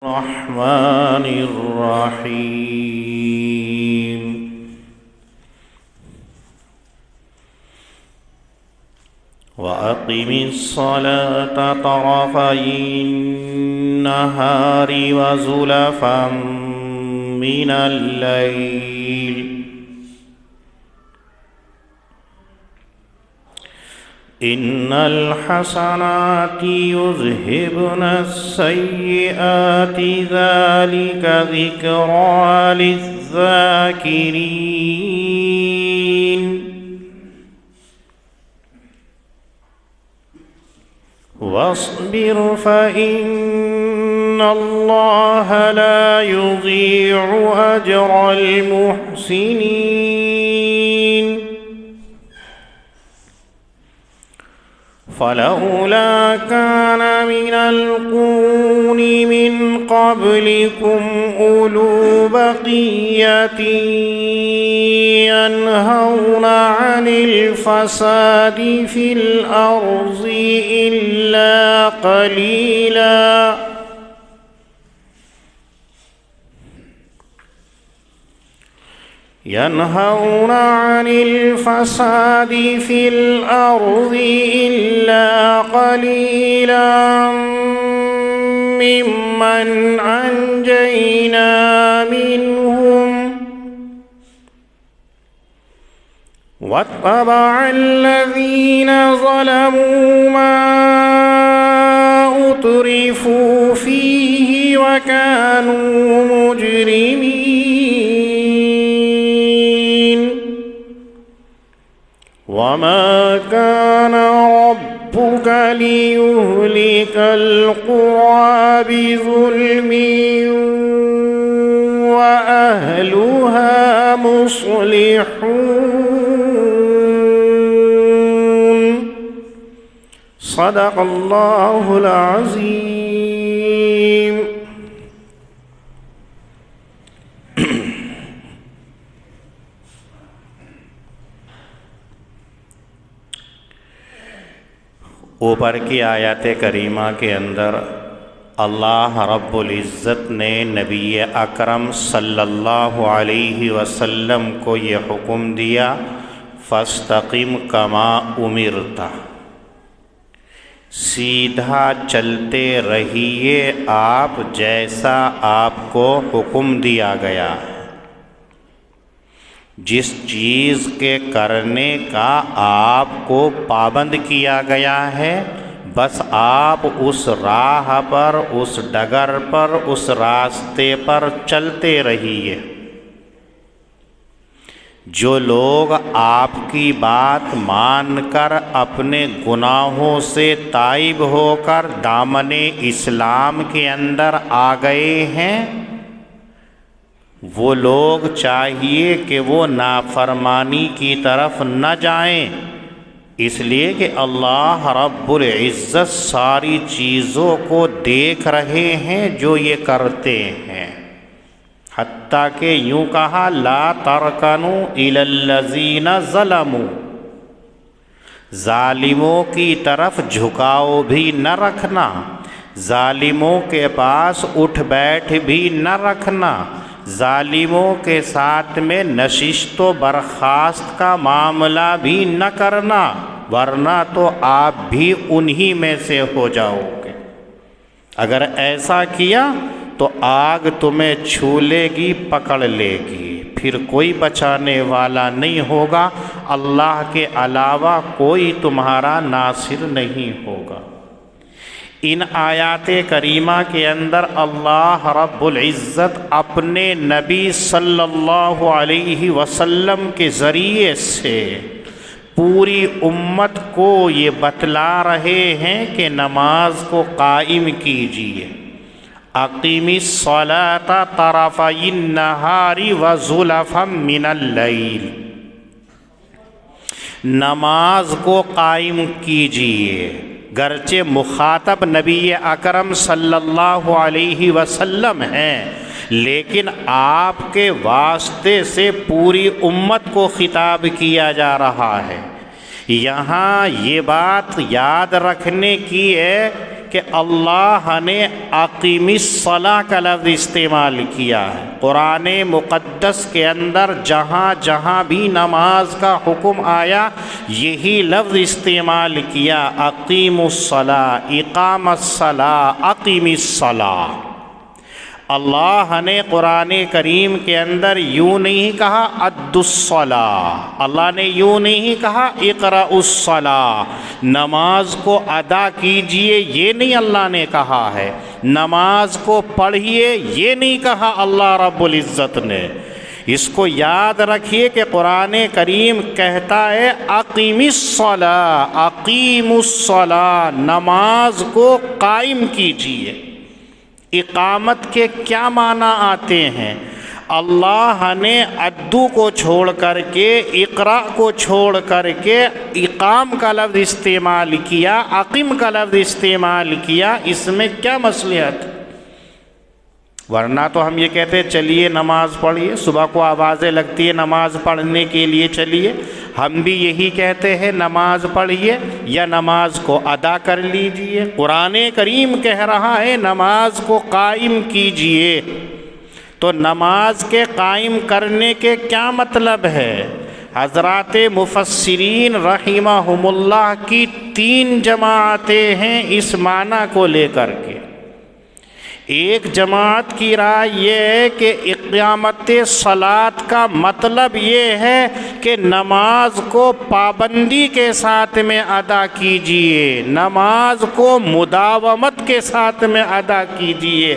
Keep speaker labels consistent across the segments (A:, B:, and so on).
A: الرحمن الرحيم وأقم الصلاة طرفي النهار وزلفا من الليل إن الحسنات يذهبن السيئات ذلك ذكرى للذاكرين واصبر فإن الله لا يضيع أجر المحسنين فلولا كان من القرون من قبلكم أولو بقية ينهون عن الفساد في الأرض إلا قليلا ينهون عن الفساد في الأرض إلا قليلا ممن أنجينا منهم واتبع الذين ظلموا ما أترفوا فيه وكانوا مجرمين وما كان ربك ليهلك القرى بظلم وأهلها مصلحون صدق الله العظيم. اوپر کی آیات کریمہ کے اندر اللہ رب العزت نے نبی اکرم صلی اللہ علیہ وسلم کو یہ حکم دیا فاستقم کما امرت، سیدھا چلتے رہیے آپ جیسا آپ کو حکم دیا گیا. جس چیز کے کرنے کا آپ کو پابند کیا گیا ہے بس آپ اس راہ پر، اس ڈگر پر، اس راستے پر چلتے رہیے. جو لوگ آپ کی بات مان کر اپنے گناہوں سے تائب ہو کر دامن اسلام کے اندر آ گئے ہیں وہ لوگ چاہیے کہ وہ نافرمانی کی طرف نہ جائیں، اس لیے کہ اللہ رب العزت ساری چیزوں کو دیکھ رہے ہیں جو یہ کرتے ہیں. حتیٰ کہ یوں کہا لا ترکنوا الی الذین ظلموا، ظالموں کی طرف جھکاؤ بھی نہ رکھنا، ظالموں کے پاس اٹھ بیٹھ بھی نہ رکھنا، ظالموں کے ساتھ میں نشست و برخاست کا معاملہ بھی نہ کرنا ورنہ تو آپ بھی انہی میں سے ہو جاؤ گے. اگر ایسا کیا تو آگ تمہیں چھو لے گی، پکڑ لے گی، پھر کوئی بچانے والا نہیں ہوگا، اللہ کے علاوہ کوئی تمہارا ناصر نہیں ہوگا. ان آیات کریمہ کے اندر اللہ رب العزت اپنے نبی صلی اللہ علیہ وسلم کے ذریعے سے پوری امت کو یہ بتلا رہے ہیں کہ نماز کو قائم کیجیے. اقیم الصلاۃ طرفی النہار وزلفا من اللیل، نماز کو قائم کیجیے. گرچہ مخاطب نبی اکرم صلی اللہ علیہ وسلم ہیں لیکن آپ کے واسطے سے پوری امت کو خطاب کیا جا رہا ہے. یہاں یہ بات یاد رکھنے کی ہے کہ اللہ نے اقیم الصلاۃ کا لفظ استعمال کیا ہے۔ قرآن مقدس کے اندر جہاں جہاں بھی نماز کا حکم آیا یہی لفظ استعمال کیا، اقیم الصلاۃ، اقام الصلاۃ، اقیم الصلاۃ۔ اللہ نے قرآن کریم کے اندر یوں نہیں کہا ادوا الصلاۃ، اللہ نے یوں نہیں کہا اقرأوا الصلاۃ، نماز کو ادا کیجئے یہ نہیں اللہ نے کہا ہے، نماز کو پڑھیے یہ نہیں کہا اللہ رب العزت نے۔ اس کو یاد رکھیے کہ قرآن کریم کہتا ہے اقیم الصلاۃ، اقیم الصلاۃ، نماز کو قائم کیجئے۔ اقامت کے کیا معنی آتے ہیں؟ اللہ نے ادو کو چھوڑ کر کے، اقرا کو چھوڑ کر کے اقام کا لفظ استعمال کیا، اقیم کا لفظ استعمال کیا، اس میں کیا مصلحت؟ ورنہ تو ہم یہ کہتے ہیں چلیے نماز پڑھیے، صبح کو آوازیں لگتی ہے نماز پڑھنے کے لیے چلیے، ہم بھی یہی کہتے ہیں نماز پڑھیے یا نماز کو ادا کر لیجئے۔ قرآن کریم کہہ رہا ہے نماز کو قائم کیجئے، تو نماز کے قائم کرنے کے کیا مطلب ہے؟ حضرات مفسرین رحمہم اللہ کی 3 جماعتیں ہیں اس معنی کو لے کر کے۔ ایک جماعت کی رائے یہ ہے کہ اقامت صلاۃ کا مطلب یہ ہے کہ نماز کو پابندی کے ساتھ میں ادا کیجئے، نماز کو مداومت کے ساتھ میں ادا کیجئے،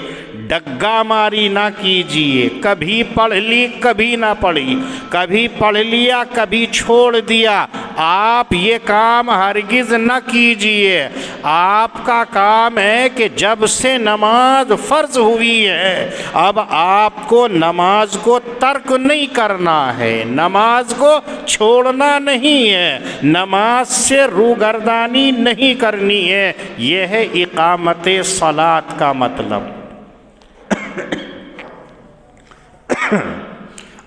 A: ڈگا ماری نہ کیجئے، کبھی پڑھ لی کبھی نہ پڑھی، کبھی پڑھ لیا کبھی چھوڑ دیا، آپ یہ کام ہرگز نہ کیجئے۔ آپ کا کام ہے کہ جب سے نماز فرض ہوئی ہے اب آپ کو نماز کو ترک نہیں کرنا ہے، نماز کو چھوڑنا نہیں ہے، نماز سے روگردانی نہیں کرنی ہے، یہ ہے اقامت صلاۃ کا مطلب۔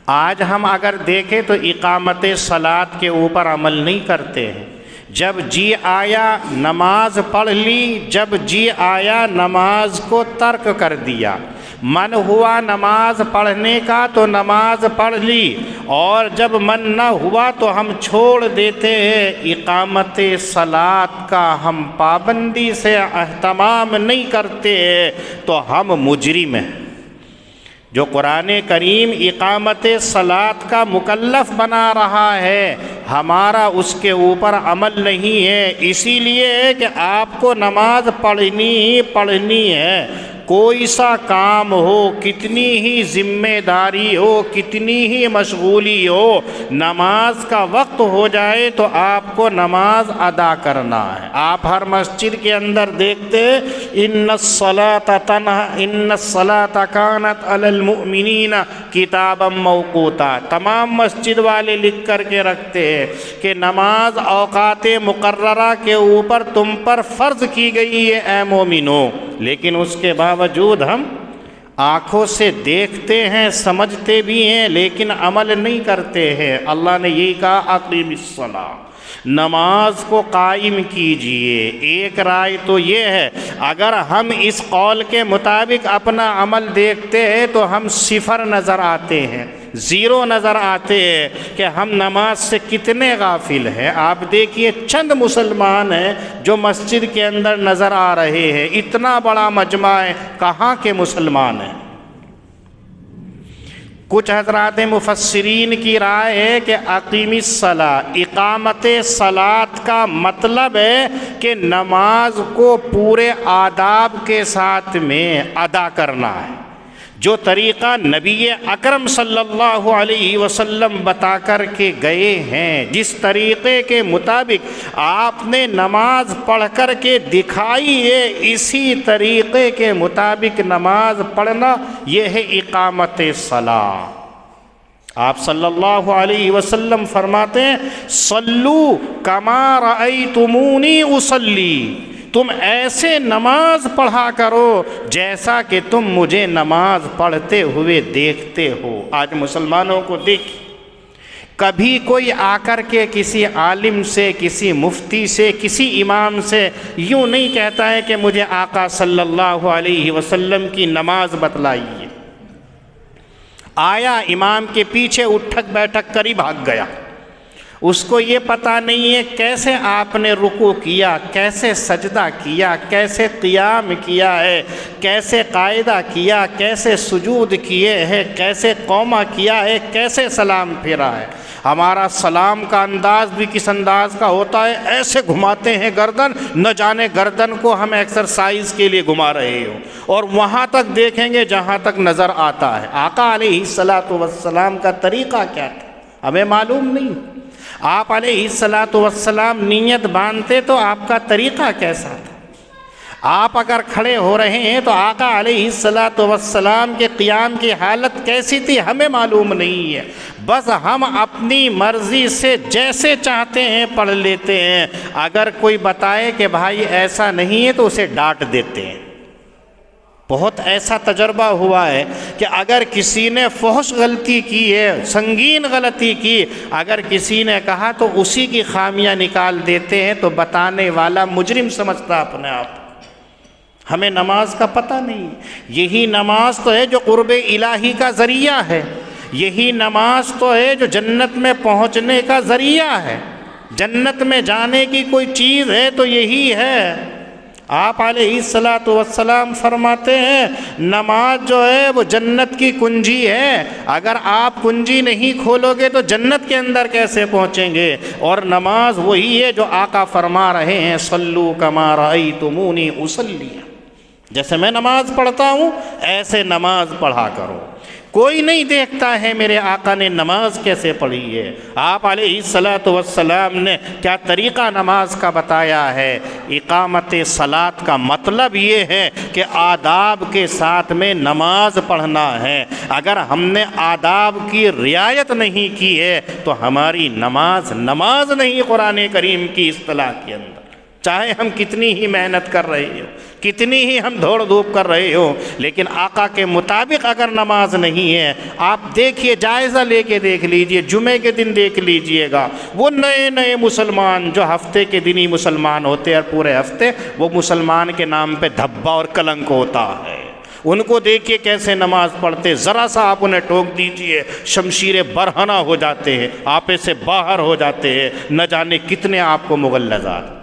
A: آج ہم اگر دیکھیں تو اقامت صلاۃ کے اوپر عمل نہیں کرتے ہیں، جب جی آیا نماز پڑھ لی، جب جی آیا نماز کو ترک کر دیا، من ہوا نماز پڑھنے کا تو نماز پڑھ لی، اور جب من نہ ہوا تو ہم چھوڑ دیتے ہیں۔ اقامت صلاۃ کا ہم پابندی سے اہتمام نہیں کرتے ہیں تو ہم مجرم ہیں۔ جو قرآن کریم اقامت صلاۃ کا مکلف بنا رہا ہے ہمارا اس کے اوپر عمل نہیں ہے، اسی لیے کہ آپ کو نماز پڑھنی ہی پڑھنی ہے، کوئی سا کام ہو، کتنی ہی ذمہ داری ہو، کتنی ہی مشغولی ہو، نماز کا وقت ہو جائے تو آپ کو نماز ادا کرنا ہے۔ آپ ہر مسجد کے اندر دیکھتے ان الصلاۃ تنہی، ان الصلاۃ کانت علی المؤمنین کتابا موقوتا، تمام مسجد والے لکھ کر کے رکھتے ہیں کہ نماز اوقات مقررہ کے اوپر تم پر فرض کی گئی ہے اے مومنو، لیکن اس کے باوجود ہم آنکھوں سے دیکھتے ہیں، سمجھتے بھی ہیں، لیکن عمل نہیں کرتے ہیں۔ اللہ نے یہی کہا اقیم الصلاۃ، نماز کو قائم کیجئے۔ ایک رائے تو یہ ہے اگر ہم اس قول کے مطابق اپنا عمل دیکھتے ہیں تو ہم صفر نظر آتے ہیں، زیرو نظر آتے ہیں کہ ہم نماز سے کتنے غافل ہیں۔ آپ دیکھیے چند مسلمان ہیں جو مسجد کے اندر نظر آ رہے ہیں، اتنا بڑا مجمع ہے، کہاں کے مسلمان ہیں؟ کچھ حضرات مفسرین کی رائے ہے کہ اقیم الصلاۃ، اقامت صلاۃ کا مطلب ہے کہ نماز کو پورے آداب کے ساتھ میں ادا کرنا ہے، جو طریقہ نبی اکرم صلی اللہ علیہ وسلم بتا کر کے گئے ہیں، جس طریقے کے مطابق آپ نے نماز پڑھ کر کے دکھائی ہے، اسی طریقے کے مطابق نماز پڑھنا، یہ ہے اقامت صلاۃ۔ آپ صلی اللہ علیہ وسلم فرماتے ہیں صلو کما رأیتمونی اصلی، تم ایسے نماز پڑھا کرو جیسا کہ تم مجھے نماز پڑھتے ہوئے دیکھتے ہو۔ آج مسلمانوں کو دیکھ کبھی کوئی آ کر کے کسی عالم سے، کسی مفتی سے، کسی امام سے یوں نہیں کہتا ہے کہ مجھے آقا صلی اللہ علیہ وسلم کی نماز بتلائیے۔ آیا امام کے پیچھے اٹھک بیٹھک کری بھاگ گیا، اس کو یہ پتہ نہیں ہے کیسے آپ نے رکوع کیا، کیسے سجدہ کیا، کیسے قیام کیا ہے، کیسے قاعدہ کیا، کیسے سجود کیے ہیں، کیسے قومہ کیا ہے، کیسے سلام پھیرا ہے۔ ہمارا سلام کا انداز بھی کس انداز کا ہوتا ہے، ایسے گھماتے ہیں گردن، نہ جانے گردن کو ہم ایکسرسائز کے لیے گھما رہے ہو، اور وہاں تک دیکھیں گے جہاں تک نظر آتا ہے۔ آقا علیہ السلام کا طریقہ کیا تھا ہمیں معلوم نہیں۔ آپ علیہ السلام نیت باندھتے تو آپ کا طریقہ کیسا تھا؟ آپ اگر کھڑے ہو رہے ہیں تو آقا علیہ السلام کے قیام کی حالت کیسی تھی ہمیں معلوم نہیں ہے، بس ہم اپنی مرضی سے جیسے چاہتے ہیں پڑھ لیتے ہیں۔ اگر کوئی بتائے کہ بھائی ایسا نہیں ہے تو اسے ڈانٹ دیتے ہیں۔ بہت ایسا تجربہ ہوا ہے کہ اگر کسی نے فحش غلطی کی ہے، سنگین غلطی کی، اگر کسی نے کہا تو اسی کی خامیاں نکال دیتے ہیں، تو بتانے والا مجرم سمجھتا اپنے آپ۔ ہمیں نماز کا پتہ نہیں۔ یہی نماز تو ہے جو قرب الہی کا ذریعہ ہے، یہی نماز تو ہے جو جنت میں پہنچنے کا ذریعہ ہے۔ جنت میں جانے کی کوئی چیز ہے تو یہی ہے۔ آپ علیہ السلام فرماتے ہیں نماز جو ہے وہ جنت کی کنجی ہے، اگر آپ کنجی نہیں کھولو گے تو جنت کے اندر کیسے پہنچیں گے؟ اور نماز وہی ہے جو آقا فرما رہے ہیں صلو کما رأیتمونی اصلی، جیسے میں نماز پڑھتا ہوں ایسے نماز پڑھا کرو۔ کوئی نہیں دیکھتا ہے میرے آقا نے نماز کیسے پڑھی ہے۔ آپ علیہ السلام نے کیا طریقہ نماز کا بتایا ہے۔ اقامت صلاۃ کا مطلب یہ ہے کہ آداب کے ساتھ میں نماز پڑھنا ہے۔ اگر ہم نے آداب کی رعایت نہیں کی ہے تو ہماری نماز نہیں قرآن کریم کی اصطلاح کے اندر، چاہے ہم کتنی ہی محنت کر رہے ہو، کتنی ہی ہم دوڑ دھوپ کر رہے ہو، لیکن آقا کے مطابق اگر نماز نہیں ہے، آپ دیکھیے، جائزہ لے کے دیکھ لیجئے، جمعے کے دن دیکھ لیجئے گا، وہ نئے مسلمان جو ہفتے کے دن ہی مسلمان ہوتے ہیں اور پورے ہفتے وہ مسلمان کے نام پہ دھبا اور کلنک ہوتا ہے، ان کو دیکھیے کیسے نماز پڑھتے، ذرا سا آپ انہیں ٹوک دیجئے شمشیر برہنہ ہو جاتے ہیں، آپے سے باہر ہو جاتے ہیں، نہ جانے کتنے آپ کو مغلظات۔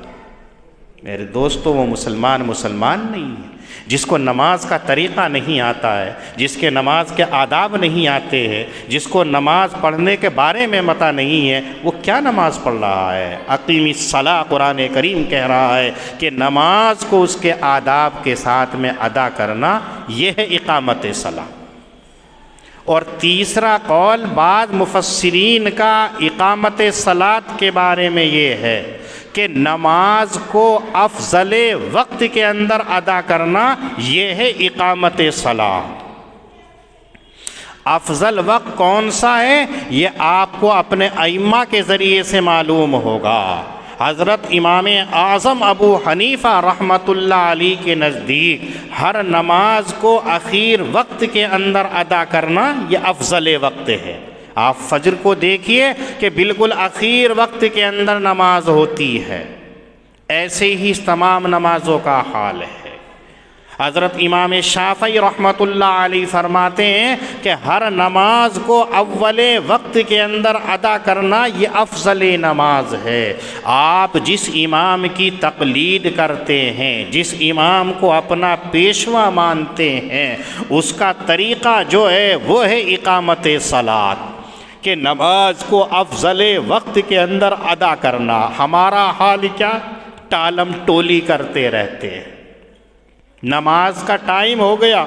A: میرے دوستو، وہ مسلمان نہیں ہے جس کو نماز کا طریقہ نہیں آتا ہے، جس کے نماز کے آداب نہیں آتے ہیں، جس کو نماز پڑھنے کے بارے میں پتہ نہیں ہے، وہ کیا نماز پڑھ رہا ہے؟ اقیم الصلاۃ قرآن کریم کہہ رہا ہے کہ نماز کو اس کے آداب کے ساتھ میں ادا کرنا، یہ ہے اقامت صلاۃ۔ اور تیسرا قول بعض مفسرین کا اقامت صلاۃ کے بارے میں یہ ہے کہ نماز کو افضل وقت کے اندر ادا کرنا، یہ ہے اقامت صلاۃ۔ افضل وقت کون سا ہے یہ آپ کو اپنے ائمہ کے ذریعے سے معلوم ہوگا۔ حضرت امام اعظم ابو حنیفہ رحمۃ اللہ علیہ کے نزدیک ہر نماز کو اخیر وقت کے اندر ادا کرنا یہ افضل وقت ہے۔ آپ فجر کو دیکھیے کہ بالکل اخیر وقت کے اندر نماز ہوتی ہے، ایسے ہی تمام نمازوں کا حال ہے۔ حضرت امام شافعی رحمۃ اللہ علیہ فرماتے ہیں کہ ہر نماز کو اول وقت کے اندر ادا کرنا یہ افضل نماز ہے۔ آپ جس امام کی تقلید کرتے ہیں، جس امام کو اپنا پیشوا مانتے ہیں، اس کا طریقہ جو ہے وہ ہے اقامت صلاۃ، کہ نماز کو افضل وقت کے اندر ادا کرنا۔ ہمارا حال کیا؟ ٹالم ٹولی کرتے رہتے ہیں، نماز کا ٹائم ہو گیا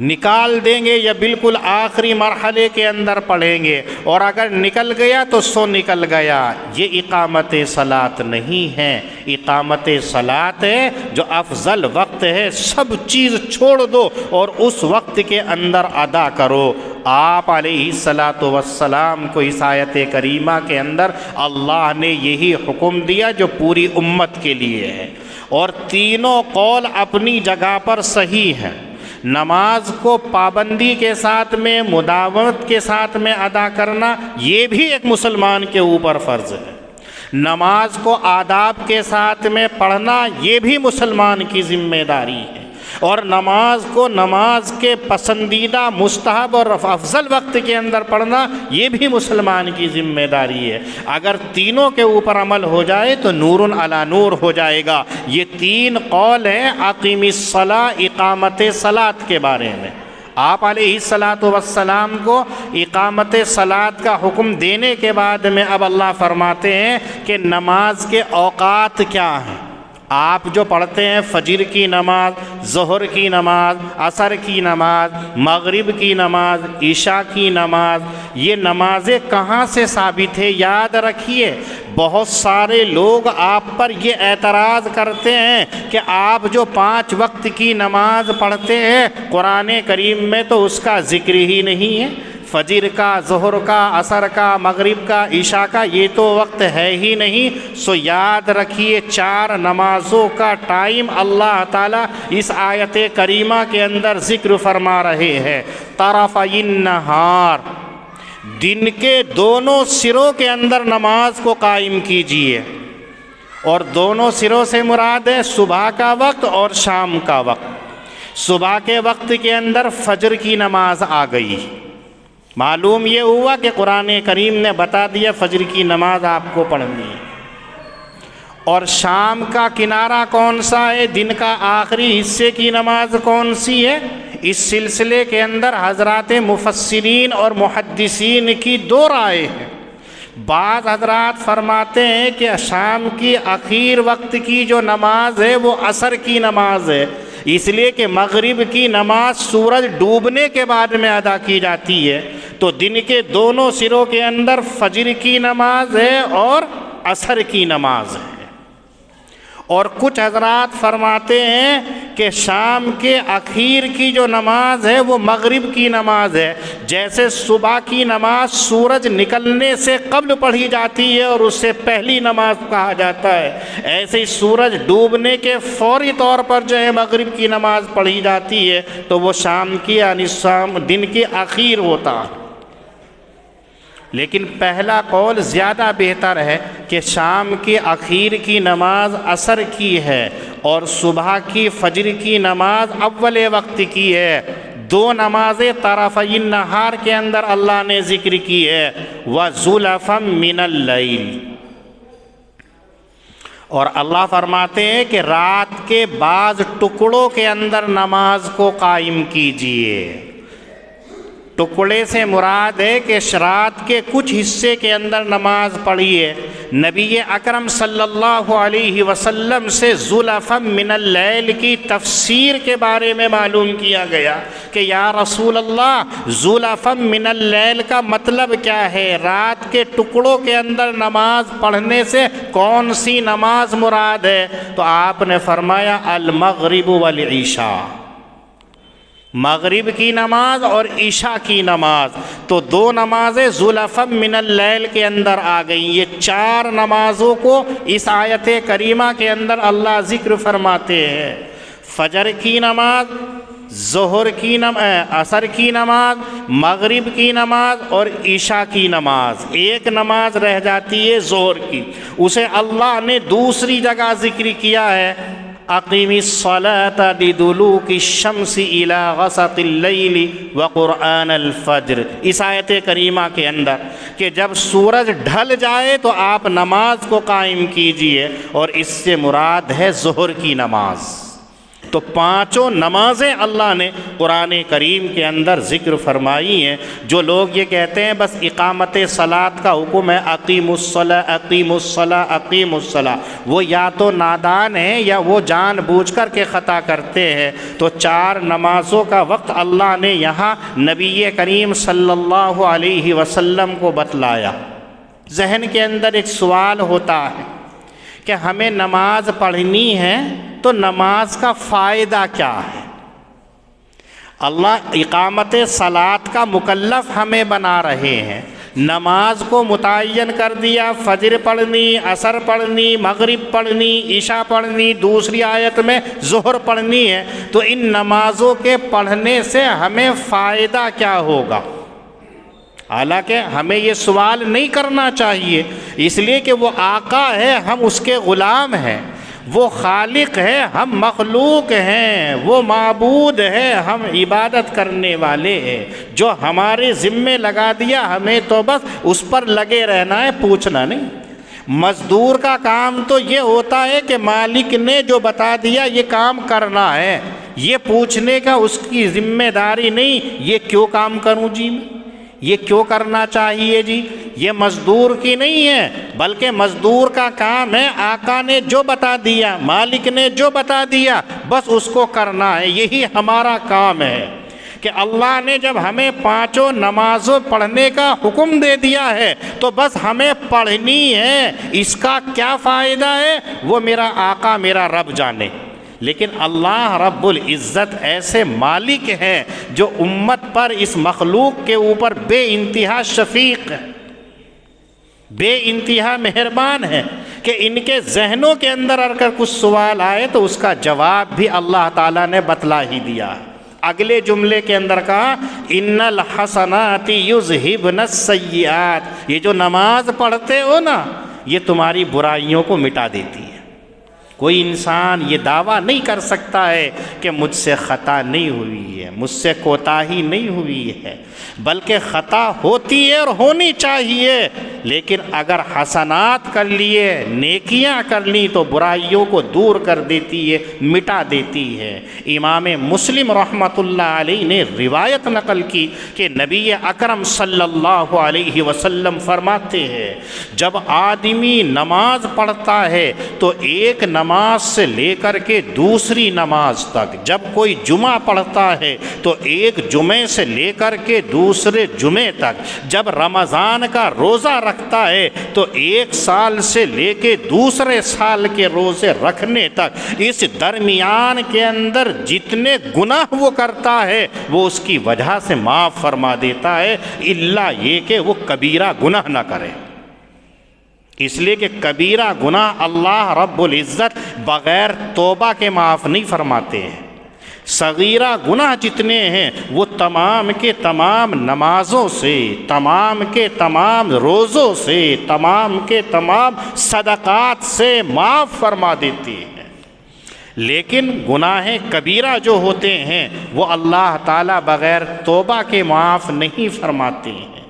A: نکال دیں گے یا بالکل آخری مرحلے کے اندر پڑھیں گے، اور اگر نکل گیا تو سو نکل گیا۔ یہ اقامت صلاۃ نہیں ہے۔ اقامت صلاۃ ہے جو افضل وقت ہے، سب چیز چھوڑ دو اور اس وقت کے اندر ادا کرو۔ آپ علیہ السلام کو اس آیت کریمہ کے اندر اللہ نے یہی حکم دیا جو پوری امت کے لیے ہے، اور تینوں قول اپنی جگہ پر صحیح ہیں۔ نماز کو پابندی کے ساتھ میں، مداومت کے ساتھ میں ادا کرنا یہ بھی ایک مسلمان کے اوپر فرض ہے۔ نماز کو آداب کے ساتھ میں پڑھنا یہ بھی مسلمان کی ذمہ داری ہے، اور نماز کو نماز کے پسندیدہ، مستحب اور افضل وقت کے اندر پڑھنا یہ بھی مسلمان کی ذمہ داری ہے۔ اگر تینوں کے اوپر عمل ہو جائے تو نور علی نور ہو جائے گا۔ یہ تین قول ہیں اقیم الصلاۃ، اقامت صلاۃ کے بارے میں۔ آپ علیہ الصلاۃ والسلام کو اقامت صلاۃ کا حکم دینے کے بعد میں اب اللہ فرماتے ہیں کہ نماز کے اوقات کیا ہیں۔ آپ جو پڑھتے ہیں فجر کی نماز، ظہر کی نماز، عصر کی نماز، مغرب کی نماز، عشاء کی نماز، یہ نمازیں کہاں سے ثابت ہے؟ یاد رکھیے، بہت سارے لوگ آپ پر یہ اعتراض کرتے ہیں کہ آپ جو 5 وقت کی نماز پڑھتے ہیں قرآن کریم میں تو اس کا ذکر ہی نہیں ہے، فجر کا، ظہر کا، عصر کا، مغرب کا، عشاء کا یہ تو وقت ہے ہی نہیں۔ سو یاد رکھیے 4 نمازوں کا ٹائم اللہ تعالیٰ اس آیت کریمہ کے اندر ذکر فرما رہے ہیں۔ طرفی النہار، دن کے دونوں سروں کے اندر نماز کو قائم کیجیے، اور دونوں سروں سے مراد ہے صبح کا وقت اور شام کا وقت۔ صبح کے وقت کے اندر فجر کی نماز آ گئی، معلوم یہ ہوا کہ قرآن کریم نے بتا دیا فجر کی نماز آپ کو پڑھنی ہے۔ اور شام کا کنارہ کون سا ہے، دن کا آخری حصے کی نماز کون سی ہے؟ اس سلسلے کے اندر حضرات مفسرین اور محدثین کی 2 رائے ہیں۔ بعض حضرات فرماتے ہیں کہ شام کی آخر وقت کی جو نماز ہے وہ عصر کی نماز ہے، اس لیے کہ مغرب کی نماز سورج ڈوبنے کے بعد میں ادا کی جاتی ہے، تو دن کے دونوں سروں کے اندر فجر کی نماز ہے اور عصر کی نماز ہے۔ اور کچھ حضرات فرماتے ہیں کہ شام کے اخیر کی جو نماز ہے وہ مغرب کی نماز ہے، جیسے صبح کی نماز سورج نکلنے سے قبل پڑھی جاتی ہے اور اس سے پہلی نماز کہا جاتا ہے، ایسے ہی سورج ڈوبنے کے فوری طور پر جو ہے مغرب کی نماز پڑھی جاتی ہے، تو وہ شام کی یعنی دن کے اخیر ہوتا ہے۔ لیکن پہلا قول زیادہ بہتر ہے کہ شام کے اخیر کی نماز عصر کی ہے اور صبح کی فجر کی نماز اول وقت کی ہے۔ 2 نمازیں طرفی النہار کے اندر اللہ نے ذکر کی ہے، وَزُلَفًا مِّنَ اللَّيْلِ، اور اللہ فرماتے ہیں کہ رات کے بعض ٹکڑوں کے اندر نماز کو قائم کیجئے۔ ٹکڑے سے مراد ہے کہ رات کے کچھ حصے کے اندر نماز پڑھیے۔ نبی اکرم صلی اللہ علیہ وسلم سے زلفا من اللیل کی تفسیر کے بارے میں معلوم کیا گیا کہ یا رسول اللہ زلفا من اللیل کا مطلب کیا ہے، رات کے ٹکڑوں کے اندر نماز پڑھنے سے کون سی نماز مراد ہے؟ تو آپ نے فرمایا المغرب والعشاء، مغرب کی نماز اور عشاء کی نماز۔ تو 2 نمازیں زلفا من اللیل کے اندر آ گئیں۔ یہ 4 نمازوں کو اس آیت کریمہ کے اندر اللہ ذکر فرماتے ہیں، فجر کی نماز، ظہر کی نماز، عصر کی نماز، مغرب کی نماز اور عشاء کی نماز۔ ایک نماز رہ جاتی ہے ظہر کی، اسے اللہ نے دوسری جگہ ذکر کیا ہے، اقیم الصلاۃ لدلوک الشمس الی غسق اللیل وقرآن الفجر، اس آیت کریمہ کے اندر کہ جب سورج ڈھل جائے تو آپ نماز کو قائم کیجئے، اور اس سے مراد ہے ظہر کی نماز۔ تو 5 نمازیں اللہ نے قرآن کریم کے اندر ذکر فرمائی ہیں۔ جو لوگ یہ کہتے ہیں بس اقامت صلاۃ کا حکم ہے، اقیم الصلاۃ اقیم الصلاۃ اقیم الصلاۃ، وہ یا تو نادان ہیں یا وہ جان بوجھ کر کے خطا کرتے ہیں۔ تو 4 نمازوں کا وقت اللہ نے یہاں نبی کریم صلی اللہ علیہ وسلم کو بتلایا۔ ذہن کے اندر ایک سوال ہوتا ہے کہ ہمیں نماز پڑھنی ہے تو نماز کا فائدہ کیا ہے؟ اللہ اقامت صلاۃ کا مکلف ہمیں بنا رہے ہیں، نماز کو متعین کر دیا، فجر پڑھنی، عصر پڑھنی، مغرب پڑھنی، عشاء پڑھنی، دوسری آیت میں ظہر پڑھنی ہے، تو ان نمازوں کے پڑھنے سے ہمیں فائدہ کیا ہوگا؟ حالانکہ ہمیں یہ سوال نہیں کرنا چاہیے، اس لیے کہ وہ آقا ہے، ہم اس کے غلام ہیں، وہ خالق ہے، ہم مخلوق ہیں، وہ معبود ہے، ہم عبادت کرنے والے ہیں، جو ہمارے ذمے لگا دیا ہمیں تو بس اس پر لگے رہنا ہے، پوچھنا نہیں۔ مزدور کا کام تو یہ ہوتا ہے کہ مالک نے جو بتا دیا یہ کام کرنا ہے، یہ پوچھنے کا اس کی ذمہ داری نہیں یہ کیوں کام کروں جی میں، یہ کیوں کرنا چاہیے جی، یہ مزدور کی نہیں ہے، بلکہ مزدور کا کام ہے آقا نے جو بتا دیا، مالک نے جو بتا دیا بس اس کو کرنا ہے، یہی ہمارا کام ہے۔ کہ اللہ نے جب ہمیں پانچوں نمازوں پڑھنے کا حکم دے دیا ہے تو بس ہمیں پڑھنی ہے، اس کا کیا فائدہ ہے وہ میرا آقا میرا رب جانے۔ لیکن اللہ رب العزت ایسے مالک ہیں جو امت پر، اس مخلوق کے اوپر بے انتہا شفیق ہے، بے انتہا مہربان ہے، کہ ان کے ذہنوں کے اندر اگر کچھ سوال آئے تو اس کا جواب بھی اللہ تعالیٰ نے بتلا ہی دیا۔ اگلے جملے کے اندر کہا ان الحسنات یذہبن السیئات، یہ جو نماز پڑھتے ہو نا یہ تمہاری برائیوں کو مٹا دیتی ہے۔ کوئی انسان یہ دعویٰ نہیں کر سکتا ہے کہ مجھ سے خطا نہیں ہوئی ہے، مجھ سے کوتاہی نہیں ہوئی ہے، بلکہ خطا ہوتی ہے اور ہونی چاہیے، لیکن اگر حسنات کر لیے، نیکیاں کر لی تو برائیوں کو دور کر دیتی ہے، مٹا دیتی ہے۔ امام مسلم رحمۃ اللہ علیہ نے روایت نقل کی کہ نبی اکرم صلی اللہ علیہ وسلم فرماتے ہیں جب آدمی نماز پڑھتا ہے تو ایک نماز سے لے کر کے دوسری نماز تک، جب کوئی جمعہ پڑھتا ہے تو ایک جمعے سے لے کر کے دوسرے جمعے تک، جب رمضان کا روزہ رکھتا ہے تو ایک سال سے لے کے دوسرے سال کے روزے رکھنے تک، اس درمیان کے اندر جتنے گناہ وہ کرتا ہے وہ اس کی وجہ سے معاف فرما دیتا ہے، الا یہ کہ وہ کبیرہ گناہ نہ کرے۔ اس لیے کہ کبیرہ گناہ اللہ رب العزت بغیر توبہ کے معاف نہیں فرماتے ہیں۔ صغیرہ گناہ جتنے ہیں وہ تمام کے تمام نمازوں سے، تمام کے تمام روزوں سے، تمام کے تمام صدقات سے معاف فرما دیتے ہیں، لیکن گناہ کبیرہ جو ہوتے ہیں وہ اللہ تعالیٰ بغیر توبہ کے معاف نہیں فرماتے ہیں۔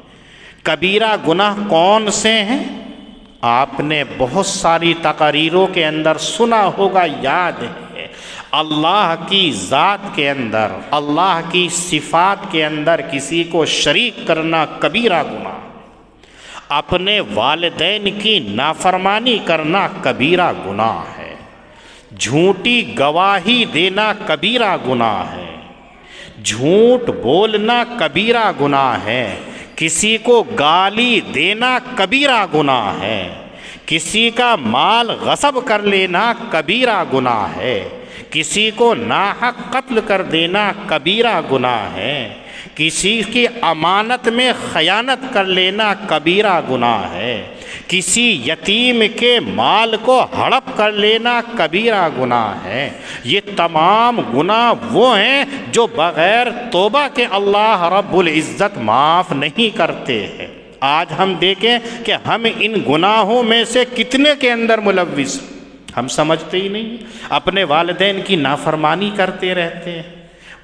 A: کبیرہ گناہ کون سے ہیں؟ آپ نے بہت ساری تقریروں کے اندر سنا ہوگا، یاد ہے، اللہ کی ذات کے اندر، اللہ کی صفات کے اندر کسی کو شریک کرنا کبیرہ گناہ، اپنے والدین کی نافرمانی کرنا کبیرہ گناہ ہے، جھوٹی گواہی دینا کبیرہ گناہ ہے، جھوٹ بولنا کبیرہ گناہ ہے، کسی کو گالی دینا کبیرہ گناہ ہے، کسی کا مال غصب کر لینا کبیرہ گناہ ہے، کسی کو ناحق قتل کر دینا کبیرہ گناہ ہے، کسی کی امانت میں خیانت کر لینا کبیرہ گناہ ہے، کسی یتیم کے مال کو ہڑپ کر لینا کبیرہ گناہ ہے۔ یہ تمام گناہ وہ ہیں جو بغیر توبہ کے اللہ رب العزت معاف نہیں کرتے ہیں۔ آج ہم دیکھیں کہ ہم ان گناہوں میں سے کتنے کے اندر ملوث ہیں، ہم سمجھتے ہی نہیں، اپنے والدین کی نافرمانی کرتے رہتے ہیں،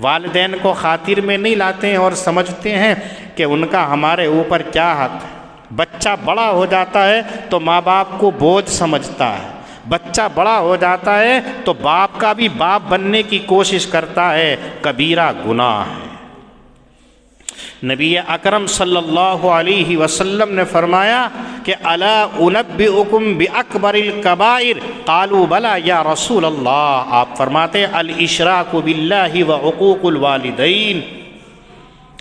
A: والدین کو خاطر میں نہیں لاتے ہیں اور سمجھتے ہیں کہ ان کا ہمارے اوپر کیا حق ہے۔ بچہ بڑا ہو جاتا ہے تو ماں باپ کو بوجھ سمجھتا ہے، بچہ بڑا ہو جاتا ہے تو باپ کا بھی باپ بننے کی کوشش کرتا ہے، کبیرہ گناہ ہے۔ نبی اکرم صلی اللہ علیہ وسلم نے فرمایا کہ الا انبئکم باکبر الکبائر، قالوا بلا یا رسول اللہ، آپ فرماتے الاشراک باللہ وعقوق الوالدین،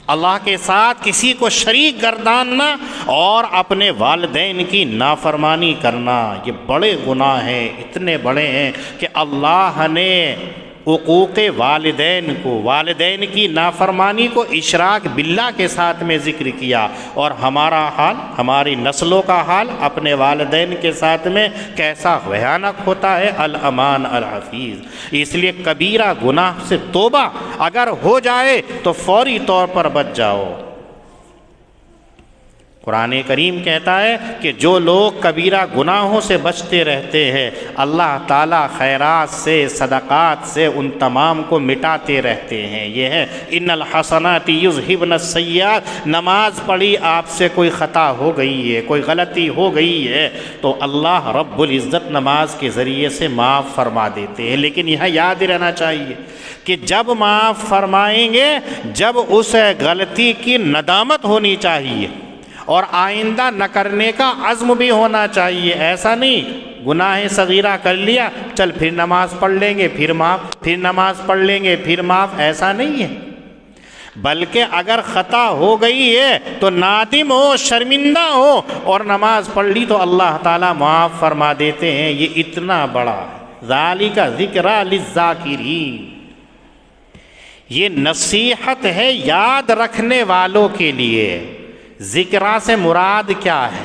A: اللہ کے ساتھ کسی کو شریک گرداننا اور اپنے والدین کی نافرمانی کرنا، یہ بڑے گناہ ہیں، اتنے بڑے ہیں کہ اللہ نے حقوق والدین کو، والدین کی نافرمانی کو اشراک باللہ کے ساتھ میں ذکر کیا، اور ہمارا حال، ہماری نسلوں کا حال اپنے والدین کے ساتھ میں کیسا بھیانک ہوتا ہے۔ الامان الحفیظ۔ اس لیے کبیرہ گناہ سے توبہ اگر ہو جائے تو فوری طور پر بچ جاؤ۔ قرآن کریم کہتا ہے کہ جو لوگ کبیرہ گناہوں سے بچتے رہتے ہیں اللہ تعالیٰ خیرات سے، صدقات سے ان تمام کو مٹاتے رہتے ہیں۔ یہ ہے ان الحسنات یذہبن السیئات۔ نماز پڑھی، آپ سے کوئی خطا ہو گئی ہے، کوئی غلطی ہو گئی ہے تو اللہ رب العزت نماز کے ذریعے سے معاف فرما دیتے ہیں۔ لیکن یہاں یاد رہنا چاہیے کہ جب معاف فرمائیں گے جب اس غلطی کی ندامت ہونی چاہیے اور آئندہ نہ کرنے کا عزم بھی ہونا چاہیے۔ ایسا نہیں گناہ صغیرہ کر لیا، چل پھر نماز پڑھ لیں گے پھر معاف، پھر نماز پڑھ لیں گے پھر معاف، ایسا نہیں ہے۔ بلکہ اگر خطا ہو گئی ہے تو نادم ہو، شرمندہ ہو اور نماز پڑھ لی تو اللہ تعالیٰ معاف فرما دیتے ہیں۔ یہ اتنا بڑا ذالک ذکریٰ للذاکرین، یہ نصیحت ہے یاد رکھنے والوں کے لیے۔ ذکرہ سے مراد کیا ہے؟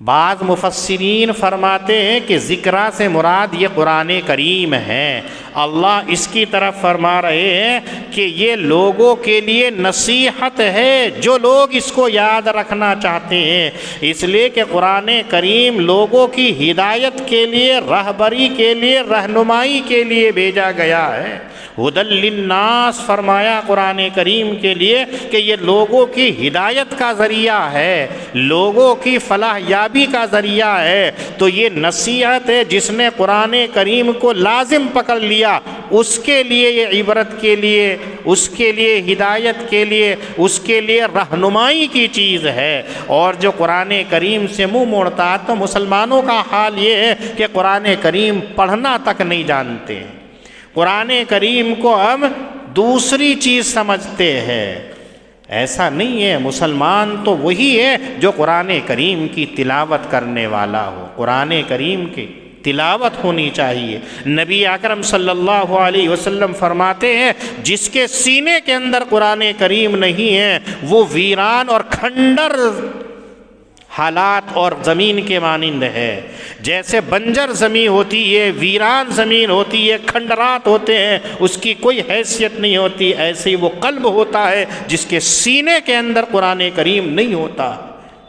A: بعض مفسرین فرماتے ہیں کہ ذکرہ سے مراد یہ قرآن کریم ہے۔ اللہ اس کی طرف فرما رہے ہیں کہ یہ لوگوں کے لیے نصیحت ہے جو لوگ اس کو یاد رکھنا چاہتے ہیں، اس لیے کہ قرآن کریم لوگوں کی ہدایت کے لیے، رہبری کے لیے، رہنمائی کے لیے بھیجا گیا ہے۔ ہدی للناس فرمایا قرآن کریم کے لیے کہ یہ لوگوں کی ہدایت کا ذریعہ ہے، لوگوں کی فلاح یابی کا ذریعہ ہے۔ تو یہ نصیحت ہے، جس نے قرآن کریم کو لازم پکڑ لیا اس کے لیے یہ عبرت کے لیے، اس کے لیے ہدایت کے لیے، اس کے لیے رہنمائی کی چیز ہے۔ اور جو قرآن کریم سے منہ موڑتا ہے تو مسلمانوں کا حال یہ ہے کہ قرآن کریم پڑھنا تک نہیں جانتے، قرآن کریم کو ہم دوسری چیز سمجھتے ہیں۔ ایسا نہیں ہے، مسلمان تو وہی ہے جو قرآن کریم کی تلاوت کرنے والا ہو۔ قرآن کریم کی تلاوت ہونی چاہیے۔ نبی اکرم صلی اللہ علیہ وسلم فرماتے ہیں جس کے سینے کے اندر قرآن کریم نہیں ہے وہ ویران اور کھنڈر حالات اور زمین کے مانند ہے۔ جیسے بنجر زمین ہوتی ہے، ویران زمین ہوتی ہے، کھنڈرات ہوتے ہیں، اس کی کوئی حیثیت نہیں ہوتی، ایسے ہی وہ قلب ہوتا ہے جس کے سینے کے اندر قرآن کریم نہیں ہوتا،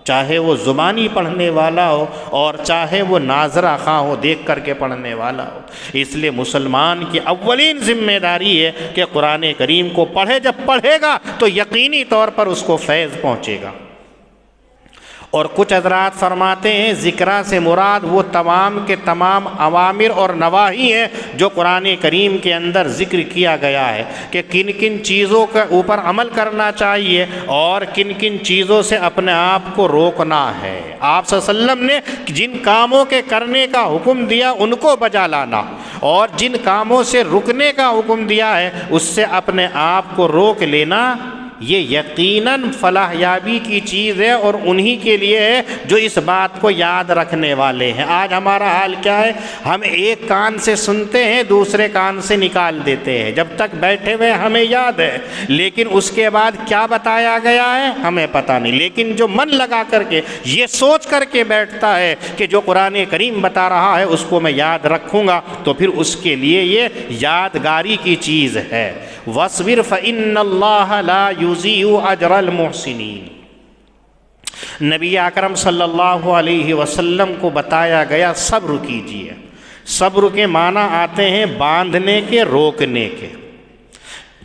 A: چاہے وہ زبانی پڑھنے والا ہو اور چاہے وہ ناظرہ خواہ ہو، دیکھ کر کے پڑھنے والا ہو۔ اس لیے مسلمان کی اولین ذمہ داری ہے کہ قرآن کریم کو پڑھے، جب پڑھے گا تو یقینی طور پر اس کو فیض پہنچے گا۔ اور کچھ حضرات فرماتے ہیں ذکرہ سے مراد وہ تمام کے تمام اوامر اور نواہی ہیں جو قرآن کریم کے اندر ذکر کیا گیا ہے کہ کن کن چیزوں کے اوپر عمل کرنا چاہیے اور کن کن چیزوں سے اپنے آپ کو روکنا ہے۔ آپ صلی اللہ علیہ وسلم نے جن کاموں کے کرنے کا حکم دیا ان کو بجا لانا، اور جن کاموں سے رکنے کا حکم دیا ہے اس سے اپنے آپ کو روک لینا، یہ یقیناً فلاح یابی کی چیز ہے اور انہی کے لیے ہے جو اس بات کو یاد رکھنے والے ہیں۔ آج ہمارا حال کیا ہے؟ ہم ایک کان سے سنتے ہیں، دوسرے کان سے نکال دیتے ہیں۔ جب تک بیٹھے ہوئے ہمیں یاد ہے، لیکن اس کے بعد کیا بتایا گیا ہے ہمیں پتہ نہیں۔ لیکن جو من لگا کر کے یہ سوچ کر کے بیٹھتا ہے کہ جو قرآن کریم بتا رہا ہے اس کو میں یاد رکھوں گا، تو پھر اس کے لیے یہ یادگاری کی چیز ہے۔ وَاصْبِرْ فَإِنَّ اللَّهَ لَا يُضِيعُ أَجْرَ الْمُحْسِنِينَ۔ نبی اکرم صلی اللہ علیہ وسلم کو بتایا گیا صبر کیجیے۔ صبر کے معنی آتے ہیں باندھنے کے، روکنے کے۔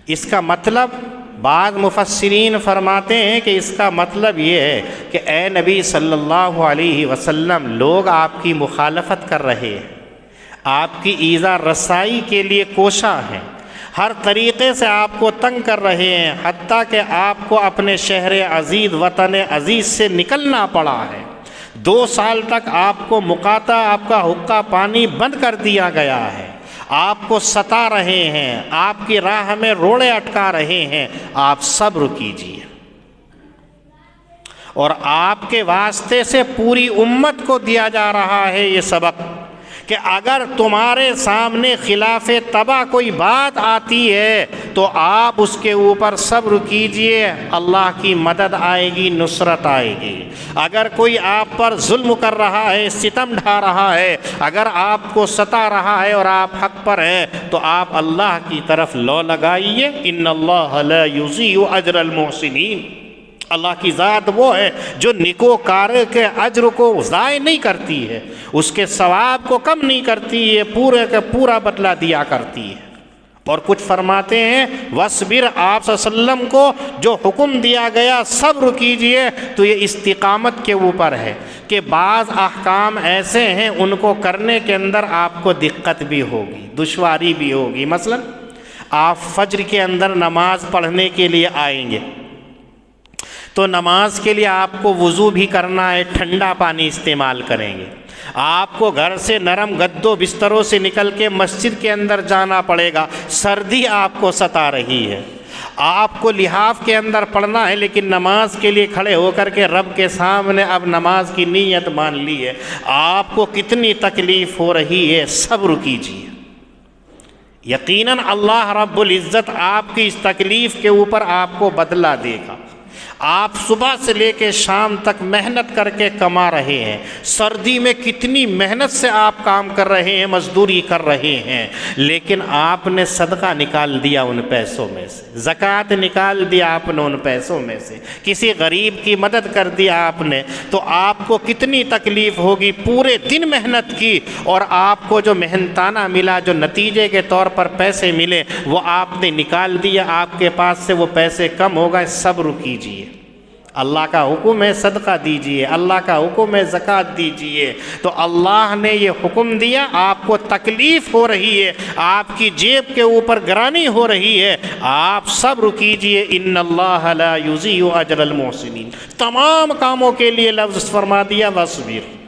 A: اس کا مطلب بعض مفسرین فرماتے ہیں کہ اس کا مطلب یہ ہے کہ اے نبی صلی اللہ علیہ وسلم، لوگ آپ کی مخالفت کر رہے ہیں، آپ کی ایذا رسائی کے لیے کوشاں ہیں، ہر طریقے سے آپ کو تنگ کر رہے ہیں، حتیٰ کہ آپ کو اپنے شہر عزیز، وطن عزیز سے نکلنا پڑا ہے۔ 2 سال تک آپ کو مقاطع، آپ کا حقہ پانی بند کر دیا گیا ہے، آپ کو ستا رہے ہیں، آپ کی راہ میں روڑے اٹکا رہے ہیں، آپ صبر کیجیے۔ اور آپ کے واسطے سے پوری امت کو دیا جا رہا ہے یہ سبق کہ اگر تمہارے سامنے خلاف طبع کوئی بات آتی ہے تو آپ اس کے اوپر صبر کیجئے، اللہ کی مدد آئے گی، نصرت آئے گی۔ اگر کوئی آپ پر ظلم کر رہا ہے، ستم ڈھا رہا ہے، اگر آپ کو ستا رہا ہے اور آپ حق پر ہیں تو آپ اللہ کی طرف لو لگائیے، ان اللہ لا یضیع اجر المحسنین۔ اللہ کی ذات وہ ہے جو نیکوکار کے اجر کو ضائع نہیں کرتی ہے، اس کے ثواب کو کم نہیں کرتی ہے، پورے کا پورا بدلہ دیا کرتی ہے۔ اور کچھ فرماتے ہیں وَاصْبِرْ، آپ صلی اللہ علیہ وسلم کو جو حکم دیا گیا صبر کیجئے، تو یہ استقامت کے اوپر ہے کہ بعض احکام ایسے ہیں ان کو کرنے کے اندر آپ کو دقت بھی ہوگی، دشواری بھی ہوگی۔ مثلا آپ فجر کے اندر نماز پڑھنے کے لیے آئیں گے تو نماز کے لیے آپ کو وضو بھی کرنا ہے، ٹھنڈا پانی استعمال کریں گے۔ آپ کو گھر سے نرم گدوں بستروں سے نکل کے مسجد کے اندر جانا پڑے گا، سردی آپ کو ستا رہی ہے۔ آپ کو لحاف کے اندر پڑھنا ہے لیکن نماز کے لیے کھڑے ہو کر کے رب کے سامنے اب نماز کی نیت مان لی ہے، آپ کو کتنی تکلیف ہو رہی ہے، صبر کیجیے۔ یقیناً اللہ رب العزت آپ کی اس تکلیف کے اوپر آپ کو بدلہ دے گا۔ آپ صبح سے لے کے شام تک محنت کر کے کما رہے ہیں، سردی میں کتنی محنت سے آپ کام کر رہے ہیں، مزدوری کر رہے ہیں، لیکن آپ نے صدقہ نکال دیا ان پیسوں میں سے، زکوٰۃ نکال دیا آپ نے ان پیسوں میں سے، کسی غریب کی مدد کر دیا آپ نے، تو آپ کو کتنی تکلیف ہوگی، پورے دن محنت کی اور آپ کو جو محنتانہ ملا، جو نتیجے کے طور پر پیسے ملے وہ آپ نے نکال دیا، آپ کے پاس سے وہ پیسے کم ہو گئے۔ صبر کیجیے، اللہ کا حکم ہے صدقہ دیجئے، اللہ کا حکم ہے زکوٰۃ دیجئے، تو اللہ نے یہ حکم دیا، آپ کو تکلیف ہو رہی ہے، آپ کی جیب کے اوپر گرانی ہو رہی ہے، آپ صبر کیجئے، ان اللہ لا یضیع اجر المحسنین۔ تمام کاموں کے لیے لفظ فرما دیا وَاصْبِرْ۔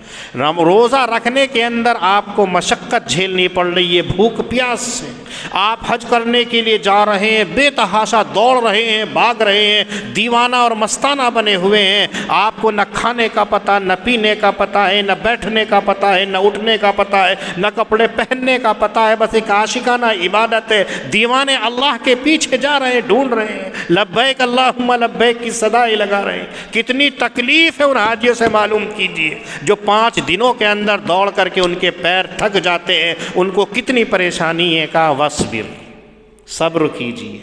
A: روزہ رکھنے کے اندر آپ کو مشقت جھیلنی پڑ رہی ہے، بھوک پیاس سے، آپ حج کرنے کے لیے جا رہے ہیں، بے تحاشا دوڑ رہے ہیں، بھاگ رہے ہیں، دیوانہ اور مستانہ بنے ہوئے ہیں، آپ کو نہ کھانے کا پتہ، نہ پینے کا پتہ ہے، نہ بیٹھنے کا پتہ ہے، نہ اٹھنے کا پتہ ہے، نہ کپڑے پہننے کا پتہ ہے، بس ایک عاشقانہ عبادت ہے، دیوانے اللہ کے پیچھے جا رہے ہیں، ڈھونڈ رہے ہیں، لبیک اللہم لبیک کی صدائیں لگا رہے ہیں۔ کتنی تکلیف ہے ان حاجیوں سے معلوم کیجئے جو 5 دنوں کے اندر دوڑ کر کے ان کے پیر تھک جاتے ہیں، ان کو کتنی پریشانی ہے۔ کہا وَاصْبِرْ، صبر کیجئے۔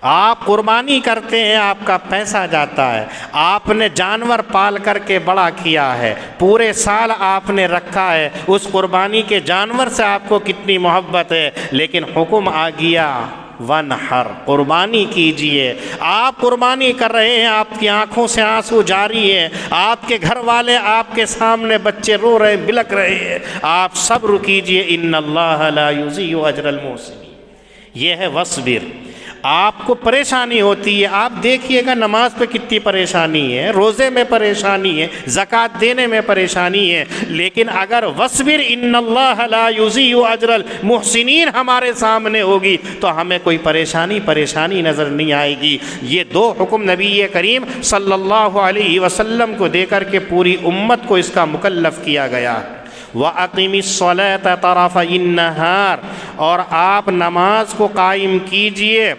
A: آپ قربانی کرتے ہیں، آپ کا پیسہ جاتا ہے، آپ نے جانور پال کر کے بڑا کیا ہے، پورے سال آپ نے رکھا ہے، اس قربانی کے جانور سے آپ کو کتنی محبت ہے، لیکن حکم آ گیا وَانْحَرْ، قربانی کیجئے۔ آپ قربانی کر رہے ہیں، آپ کی آنکھوں سے آنسو جاری ہیں، آپ کے گھر والے آپ کے سامنے بچے رو رہے ہیں، بلک رہے ہیں، آپ صبر کیجئے، ان اللہ لا یضیع اجر المحسنین۔ یہ ہے وَاصْبِرْ۔ آپ کو پریشانی ہوتی ہے، آپ دیکھیے گا نماز پہ کتنی پریشانی ہے، روزے میں پریشانی ہے، زکوٰۃ دینے میں پریشانی ہے، لیکن اگر وَاصْبِرْ ان اللہ لا یضیع اجر المحسنین ہمارے سامنے ہوگی تو ہمیں کوئی پریشانی نظر نہیں آئے گی۔ یہ 2 حکم نبی کریم صلی اللہ علیہ وسلم کو دے کر کے پوری امت کو اس کا مکلف کیا گیا۔ وَأَقِمِ الصَّلَاةَ طَرَفَيِ النَّهَارِ، اور آپ نماز کو قائم کیجئے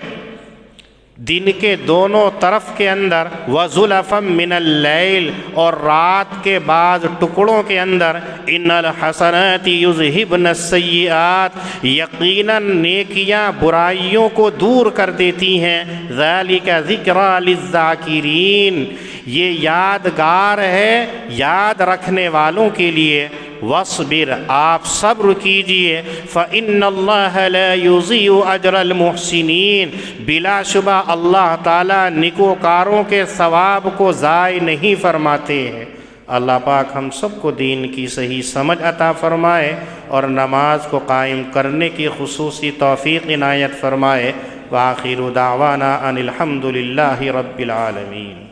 A: دن کے دونوں طرف کے اندر، وَزُلَفًا مِّنَ اللَّيْلِ، اور رات کے بعض ٹکڑوں کے اندر، إِنَّ الْحَسَنَاتِ يُذْهِبْنَ السَّيِّئَاتِ، یقیناً نیکیاں برائیوں کو دور کر دیتی ہیں، ذَلِكَ ذِكْرَىٰ لِلذَّاكِرِينَ، یہ یادگار ہے یاد رکھنے والوں کے لیے۔ وَاصْبِرْ، آپ صبر کیجئے، فَإِنَّ اللَّهَ لَا يُضِيعُ أَجْرَ الْمُحْسِنِينَ، بلا شبہ اللہ تعالیٰ نیکوکاروں کے ثواب کو ضائع نہیں فرماتے ہیں۔ اللہ پاک ہم سب کو دین کی صحیح سمجھ عطا فرمائے اور نماز کو قائم کرنے کی خصوصی توفیق عنایت فرمائے۔ وآخر دعوانا ان الحمد للہ رب العالمین۔